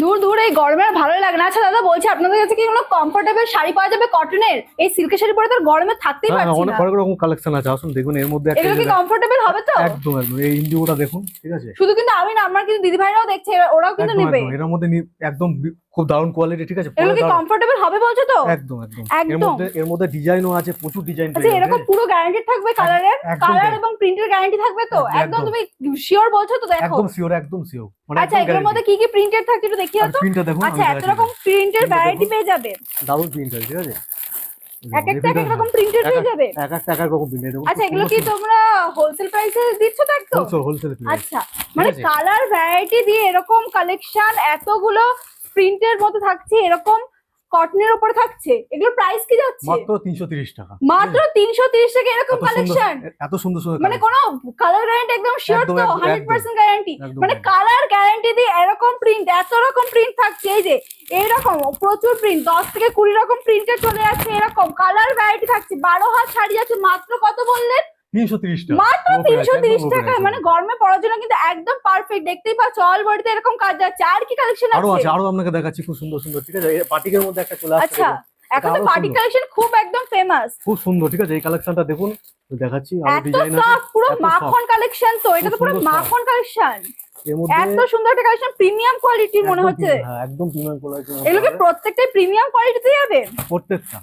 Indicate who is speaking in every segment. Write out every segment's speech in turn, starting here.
Speaker 1: দূর দূর এই গরমে আর ভালোই লাগে না। আচ্ছা দাদা বলছি, আপনাদের কাছে কি কোনো কমফোর্টেবল শাড়ি পাওয়া যাবে কটনের? এই সিল্কের শাড়ি পরে তো আর গরমে থাকতেই
Speaker 2: হ্যাঁ
Speaker 1: পারছি
Speaker 2: অনেক
Speaker 1: না।
Speaker 2: অনেক রকম কালেকশন আছে, আসুন দেখুন এর মধ্যে একটা
Speaker 1: এগুলো কি কমফোর্টেবল হবে তো?
Speaker 2: একদম একদম এই ইন্ডিগোটা দেখুন, ঠিক আছে।
Speaker 1: শুধু কিন্তু আমি না, আমার কিন্তু দিদি ভাইরাও দেখছে, ওরাও কিন্তু
Speaker 2: একদম
Speaker 1: নেবে।
Speaker 2: একদম এর মধ্যে একদম খুব দারুণ কোয়ালিটি, ঠিক আছে,
Speaker 1: এগুলো
Speaker 2: পুরো
Speaker 1: কি
Speaker 2: দারুণ।
Speaker 1: কমফোর্টেবল হবে বলছো তো?
Speaker 2: একদম একদম
Speaker 1: একদম।
Speaker 2: এর মধ্যে ডিজাইনও আছে, প্রচুর ডিজাইন
Speaker 1: আচ্ছা
Speaker 2: পেয়ে যাবেন,
Speaker 1: এরকম
Speaker 2: ঠিক আছে?
Speaker 1: পুরো গ্যারান্টি থাকবে কালারের?
Speaker 2: একদম
Speaker 1: কালার
Speaker 2: guarantee।
Speaker 1: এবং প্রিন্টের গ্যারান্টি থাকবে তো?
Speaker 2: একদম
Speaker 1: একদম
Speaker 2: একদম
Speaker 1: তুমি শিওর বলছো তো? দেখো।
Speaker 2: একদম শিওর, একদম শিওর, মানে
Speaker 1: আচ্ছা
Speaker 2: একদম
Speaker 1: এগুলোর মধ্যে
Speaker 2: গ্যারান্টি।
Speaker 1: কি কি প্রিন্টেড থাকছে একটু দেখিয়ে
Speaker 2: আর
Speaker 1: তো।
Speaker 2: প্রিন্টটা দেখুন,
Speaker 1: আচ্ছা
Speaker 2: আমি
Speaker 1: এত
Speaker 2: দেখাচ্ছি,
Speaker 1: রকম প্রিন্টের
Speaker 2: প্রিন্টটা
Speaker 1: ভ্যারাইটি
Speaker 2: দেখুন,
Speaker 1: পেয়ে যাবে?
Speaker 2: ডাবল প্রিন্ট আছে, ঠিক আছে।
Speaker 1: এক একটা এক এক রকম প্রিন্টের পেয়ে যাবে?
Speaker 2: এক একটা এক এক রকম প্রিন্ট দেখুন।
Speaker 1: আচ্ছা এগুলো কি তোমরা হোলসেল প্রাইসে দিচ্ছ তো একদম?
Speaker 2: Wholesale price.
Speaker 1: আচ্ছা মানে কালার ভ্যারাইটি দিয়ে এরকম কালেকশন এতগুলো প্রিন্টের মধ্যে থাকছে, এরকম কটনের উপরে থাকছে, এগুলোর প্রাইস কি যাচ্ছে?
Speaker 2: মাত্র 330 টাকা।
Speaker 1: মাত্র 330 টাকা এরকম
Speaker 2: এত সুন্দর
Speaker 1: কালেকশন?
Speaker 2: এত সুন্দর সুন্দর
Speaker 1: মানে কোনো কালার গ্যারান্টি একদম শিওর
Speaker 2: একদম,
Speaker 1: তো?
Speaker 2: একদম,
Speaker 1: 100% গ্যারান্টি?
Speaker 2: একদম,
Speaker 1: মানে
Speaker 2: একদম।
Speaker 1: কালার গ্যারান্টি দিয়ে এরকম প্রিন্ট, এত রকম প্রিন্ট থাকছে, এই যে এইরকম প্রচুর প্রিন্ট, 10 থেকে 20 রকম প্রিন্টের চলে যাচ্ছে, এরকম কালার ভ্যারাইটি থাকছে। 12 হাত শাড়ি আছে মাত্র কত বললেন?
Speaker 2: 330 টাকা
Speaker 1: মাত্র
Speaker 2: Low price,
Speaker 1: 330
Speaker 2: একদম low
Speaker 1: টাকায়।
Speaker 2: price,
Speaker 1: মানে গরমে পড়ার জন্য কিন্তু একদম পারফেক্ট। দেখতেই পাচ্ছ অল বডিতে এরকম কাজ যাচ্ছে। আর কি কালেকশন
Speaker 2: আরো
Speaker 1: আছে?
Speaker 2: আছে, আরো আপনাকে দেখাচ্ছি, খুব সুন্দর সুন্দর, ঠিক আছে। বাটিকের মধ্যে একটা চলে আসছে,
Speaker 1: আচ্ছা
Speaker 2: দেখুন।
Speaker 1: এখন তো
Speaker 2: আরো
Speaker 1: পার্টি
Speaker 2: সুন্দর,
Speaker 1: কালেকশন খুব একদম ফেমাস।
Speaker 2: খুব সুন্দর, ঠিক আছে। এই কালেকশনটা দেখুন, আমি দেখাচ্ছি, আরো
Speaker 1: এত
Speaker 2: ডিজাইন আছে,
Speaker 1: সফট, পুরো
Speaker 2: এত
Speaker 1: মাখন
Speaker 2: soft,
Speaker 1: কালেকশন তো, এটা তো
Speaker 2: খুব
Speaker 1: পুরো
Speaker 2: সুন্দর
Speaker 1: মাখন কালেকশন।
Speaker 2: এর মধ্যে
Speaker 1: এত সুন্দর একটা কালেকশন, প্রিমিয়াম কোয়ালিটির মনে
Speaker 2: একদম
Speaker 1: হচ্ছে।
Speaker 2: হ্যাঁ একদম প্রিমিয়াম কোয়ালিটির
Speaker 1: এগুলো কি প্রত্যেকটাই প্রিমিয়াম কোয়ালিটিতে যাবে?
Speaker 2: প্রত্যেকটা,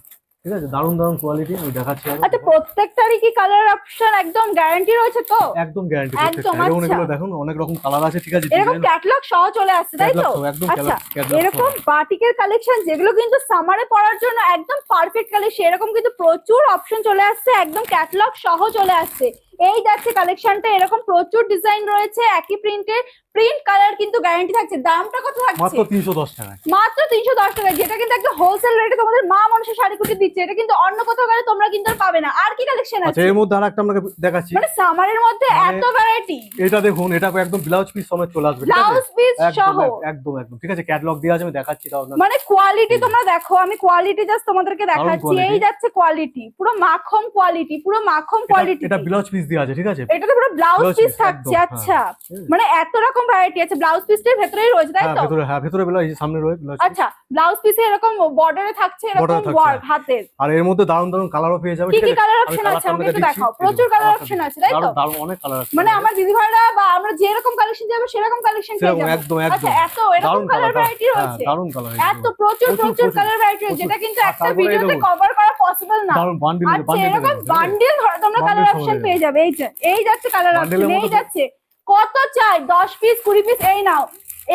Speaker 2: ঠিক আছে, দারুণ দারুণ কোয়ালিটি, আমি দেখাচ্ছি আরো।
Speaker 1: আচ্ছা প্রত্যেকটারই কি কালার অপশন একদম গ্যারান্টি রয়েছে তো?
Speaker 2: একদম গ্যারান্টি
Speaker 1: একদম,
Speaker 2: প্রত্যেকটা। এবং
Speaker 1: আচ্ছা।
Speaker 2: এগুলো দেখুন অনেক রকম কালার আছে, ঠিক আছে,
Speaker 1: এরকম
Speaker 2: ডিজাইন
Speaker 1: ক্যাটালগ সহ চলে আসছে তাই তো?
Speaker 2: catalog সহ, একদম
Speaker 1: আচ্ছা
Speaker 2: catalog
Speaker 1: এরকম
Speaker 2: সহ।
Speaker 1: বাটিকের কালেকশন যেগুলো কিন্তু সামারে পরার জন্য একদম পারফেক্ট কালেকশন, এরকম কিন্তু প্রচুর অপশন চলে আসছে, একদম ক্যাটালগ সহ চলে আসছে। এই যাচ্ছে কালেকশনটা, এরকম প্রচুর ডিজাইন রয়েছে একই প্রিন্টের, প্রিন্ট কালার কিন্তু গ্যারান্টি থাকছে। দামটা কত থাকছে?
Speaker 2: মাত্র 310 টাকায়।
Speaker 1: মাত্র 310 টাকা, যেটা কিন্তু একটা হোলসেল রেটে তোমাদের মা মানুষের শাড়ি কুটি দিচ্ছে। এটা কিন্তু অন্য কোথাও গেলে তোমরা কিন্তু আর পাবে না। আর কি কালেকশন
Speaker 2: আচ্ছা
Speaker 1: আছে?
Speaker 2: এর মধ্যে আরেকটা আপনাকে দেখাচ্ছি,
Speaker 1: মানে সামারের মধ্যে
Speaker 2: মানে
Speaker 1: এত ভ্যারাইটি।
Speaker 2: এটা দেখুন, এটা একদম ব্লাউজ পিস সমেত চলে আসবে, ঠিক আছে,
Speaker 1: ব্লাউজ পিস সহ
Speaker 2: একদম একদম, ঠিক আছে। ক্যাটালগ দেওয়া আছে, আমি দেখাচ্ছি তাও আপনাকে।
Speaker 1: মানে কোয়ালিটি তোমরা দেখো, আমি কোয়ালিটি জাস্ট তোমাদেরকে দেখাচ্ছি।
Speaker 2: quality।
Speaker 1: এই যাচ্ছে কোয়ালিটি, পুরো মাখন কোয়ালিটি, পুরো মাখন কোয়ালিটি।
Speaker 2: এটা ব্লাউজ পিস দেওয়া আছে, ঠিক আছে।
Speaker 1: এটা তো পুরো ব্লাউজ
Speaker 2: Blouse
Speaker 1: পিস
Speaker 2: piece,
Speaker 1: থাকছে।
Speaker 2: একদম,
Speaker 1: আচ্ছা
Speaker 2: হ্যাঁ।
Speaker 1: মানে এত রকম ভ্যারাইটি আছে, ব্লাউজ পিসটার ভেতরেই রয়েছে তাই
Speaker 2: হ্যাঁ
Speaker 1: তো?
Speaker 2: ভেতরে, হ্যাঁ ভেতরে ব্লাউজ, সামনে রয়েছে ব্লাউজ।
Speaker 1: আচ্ছা ব্লাউজ পিসে এরকম বর্ডারে থাকছে, এরকম
Speaker 2: Border থাকছে,
Speaker 1: ওয়ার্ক হাতের।
Speaker 2: আর এর মধ্যে দারুণ দারুণ কালারও পেয়ে যাবে,
Speaker 1: কি
Speaker 2: ঠিক
Speaker 1: কি
Speaker 2: আছে।
Speaker 1: কালার
Speaker 2: আমি
Speaker 1: অপশন আছে
Speaker 2: কালারটা
Speaker 1: আমাকে
Speaker 2: আপনাকে
Speaker 1: একটু
Speaker 2: দিচ্ছি,
Speaker 1: দেখাও?
Speaker 2: এই
Speaker 1: প্রচুর
Speaker 2: দেখুন,
Speaker 1: কালার
Speaker 2: কালারটা
Speaker 1: অপশন আছে তাই তো?
Speaker 2: দারুণ দারুণ অনেক কালার আছে।
Speaker 1: মানে আমার দিদি ভাইরা বা আমরা যেরকম কালেকশন যাবো সেরকম কালেকশন পেয়ে
Speaker 2: সেরকম,
Speaker 1: যাবো।
Speaker 2: একদম
Speaker 1: আচ্ছা
Speaker 2: একদম
Speaker 1: এত এরকম
Speaker 2: দারুণ
Speaker 1: কালার
Speaker 2: কালার,
Speaker 1: ভ্যারাইটি
Speaker 2: হ্যাঁ
Speaker 1: রয়েছে?
Speaker 2: দারুণ কালার,
Speaker 1: এত প্রচুর প্রচুর কালার ভ্যারাইটি রয়েছে, যেটা কিন্তু একটা ভিডিওতে কভার করা পসিবল না।
Speaker 2: দারুণ বান্ডিল,
Speaker 1: আচ্ছা এরকম বান্ডিল ধরে তোমরা কালার অপশন পেয়ে যাবে। এই যে এই যাচ্ছে কালার অপশন, এই যাচ্ছে কত চাই 10 পিস 20 পিস এই নাও,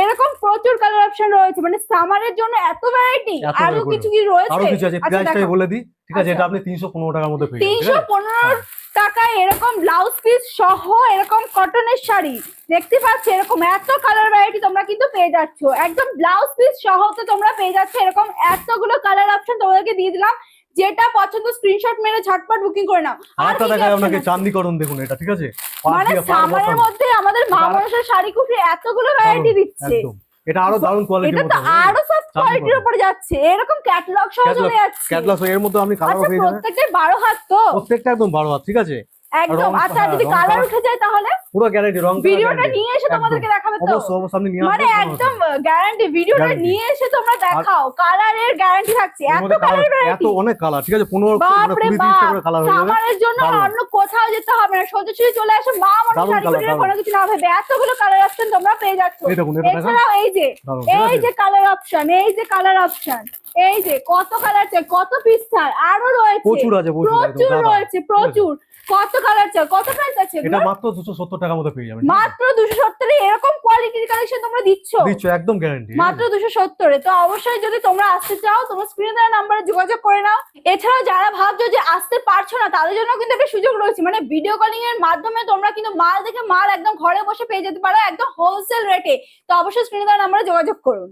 Speaker 1: এরকম প্রচুর কালার অপশন রয়েছে। মানে সামারের জন্য এত ভ্যারাইটি। আরো কিছু কি রয়েছে?
Speaker 2: আরো কিছু আছে,
Speaker 1: আচ্ছা
Speaker 2: প্রাইসটাই
Speaker 1: দেখো।
Speaker 2: বলে দিই, ঠিক আছে।
Speaker 1: আচ্ছা।
Speaker 2: এটা আপনি 315 টাকার মধ্যে পেয়ে যাবেন, ঠিক আছে?
Speaker 1: 315 টাকায় এরকম ব্লাউজ পিস সহ এরকম কটনের শাড়ি দেখতে পাচ্ছ, এরকম এত কালার ভ্যারাইটি তোমরা কিন্তু পেয়ে যাচ্ছ। একদম ব্লাউজ পিস সহ তো তোমরা পেয়ে যাচ্ছ, এরকম এতগুলো কালার অপশন তোমাদেরকে দিয়ে দিলাম। যেটা পছন্দ স্ক্রিনশট মেরে ঝটপট বুকিং করে নাও। আর
Speaker 2: আরেকটা
Speaker 1: কি
Speaker 2: দেখাই
Speaker 1: option
Speaker 2: আপনাকে,
Speaker 1: আছে?
Speaker 2: চান্দিকরণ দেখুন এটা, ঠিক আছে।
Speaker 1: মানে সামারের মধ্যে আমাদের মা মানুষের শাড়ি কুটি এতগুলো ভ্যারাইটি দিচ্ছে।
Speaker 2: একদম, এটা আরো দারুণ কোয়ালিটির
Speaker 1: এটা তো
Speaker 2: মধ্যে,
Speaker 1: আরো সফট কোয়ালিটির উপরে যাচ্ছে, এরকম ক্যাটালগ সহ চলে যাচ্ছে।
Speaker 2: ক্যাটলগ এর মধ্যে আপনি কালারও
Speaker 1: আচ্ছা
Speaker 2: পেয়ে যাবেন।
Speaker 1: প্রত্যেকটাই 12 হাত তো?
Speaker 2: প্রত্যেকটা একদম 12 হাত, ঠিক আছে,
Speaker 1: একদম।
Speaker 2: রং,
Speaker 1: আচ্ছা
Speaker 2: হ্যাঁ,
Speaker 1: যদি
Speaker 2: রং
Speaker 1: কালার
Speaker 2: করা-
Speaker 1: উঠে যায় তাহলে
Speaker 2: পুরো গ্যারান্টি, রং
Speaker 1: ভিডিওটা নিয়ে এসে তোমাদেরকে দেখাবে তো?
Speaker 2: অবশ্যই অবশ্যই, আপনি নিয়ে
Speaker 1: মানে
Speaker 2: আসবেন,
Speaker 1: একদম গ্যারান্টি, ভিডিওটা
Speaker 2: Guarantee।
Speaker 1: নিয়ে এসে তোমরা দেখাও, কালারের গ্যারান্টি থাকছে।
Speaker 2: এর
Speaker 1: এত
Speaker 2: মধ্যে
Speaker 1: কালার
Speaker 2: এত
Speaker 1: ভ্যারাইটি,
Speaker 2: অনেক কালার, ঠিক আছে, 15
Speaker 1: বাপ রে
Speaker 2: 20
Speaker 1: বাপ।
Speaker 2: করে কালার হয়ে যাবে।
Speaker 1: সামারের জন্য
Speaker 2: দারুণ।
Speaker 1: অন্য কোথাও যেতে হবে না, সোজাসুজি চলে আসে মা মানুষ
Speaker 2: দারুণ
Speaker 1: শাড়ি
Speaker 2: colour,
Speaker 1: কুটিরে,
Speaker 2: দারুণ।
Speaker 1: কোনো কিছু না ভেবে এতগুলো কালার অপশন তোমরা পেয়ে যাচ্ছ।
Speaker 2: এই দেখুন, এটা দেখেন।
Speaker 1: এছাড়াও এই যে
Speaker 2: দারুণ, ঠিক
Speaker 1: এই
Speaker 2: আছে?
Speaker 1: যে কালার অপশন, এই যে কালার অপশন, এই যে কত কালার চাই, কত পিস চাই, আরো রয়েছে
Speaker 2: প্রচুর আছে, প্রচুর, একদম
Speaker 1: প্রচুর
Speaker 2: দাদা।
Speaker 1: রয়েছে, প্রচুর। কত কালার চাই, কত প্রাইস আছে
Speaker 2: এটা
Speaker 1: এগুলো?
Speaker 2: মাত্র 270 টাকার মধ্যে পেয়ে যাবেন,
Speaker 1: মাত্র 270 এরকম কোয়ালিটির কালেকশন তোমরা দিচ্ছ?
Speaker 2: দিচ্ছ, একদম গ্যারান্টি।
Speaker 1: মাত্র 270 তো অবশ্যই যদি তোমরা আসতে চাও তোমরা স্ক্রিনে দেওয়া নাম্বারে যোগাযোগ করে নাও। এছাড়াও যারা ভাবছো যে আসতে পারছো না তাদের জন্য কিন্তু একটা সুযোগ রয়েছে, মানে ভিডিও কলিং এর মাধ্যমে তোমরা কিন্তু মাল দেখে মাল একদম ঘরে বসে পেয়ে যেতে পারো একদম হোলসেল রেটে। তো অবশ্যই স্ক্রিনে দেওয়া নাম্বারে যোগাযোগ করুন।